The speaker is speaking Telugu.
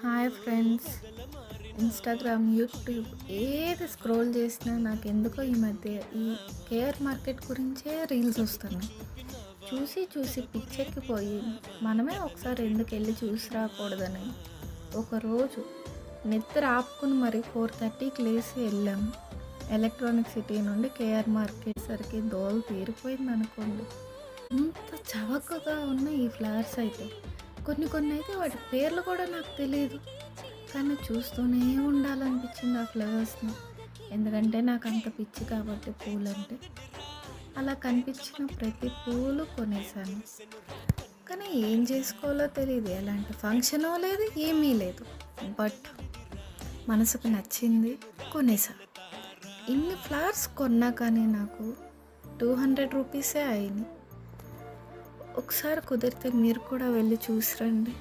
Hi friends. ఇన్స్టాగ్రామ్, యూట్యూబ్ ఏది స్క్రోల్ చేసినా నాకెందుకో ఈ మధ్య ఈ కేఆర్ మార్కెట్ గురించే రీల్స్ వస్తున్నాయి. చూసి చూసి పిచ్చెక్కిపోయి మనమే ఒకసారి ఎందుకు వెళ్ళి చూసి రాకూడదని ఒకరోజు నిద్ర ఆపుకుని మరి 4:30కి లేచి వెళ్ళాము. ఎలక్ట్రానిక్ సిటీ నుండి కేఆర్ మార్కెట్ సరికి దోలు తీరిపోయింది అనుకోండి. ఇంత చవకగా ఉన్న ఈ ఫ్లవర్స్ అయితే కొన్ని అయితే వాటి పేర్లు కూడా నాకు తెలియదు, కానీ చూస్తూనే ఉండాలనిపించింది ఆ ఫ్లవర్స్ని. ఎందుకంటే నాకు అంత పిచ్చి కాబట్టి పూలంటే. అలా కనిపించిన ప్రతి పూలు కొనేసాను, కానీ ఏం చేసుకోవాలో తెలియదు. ఎలాంటి ఫంక్షనో లేదు, ఏమీ లేదు. బట్ మనసుకు నచ్చింది, కొనేసాను. ఇన్ని ఫ్లవర్స్ కొన్నా కానీ నాకు 200 రూపీసే అయింది. ఒకసారి కుదిరితే మీరు కూడా వెళ్ళి చూసిరండి.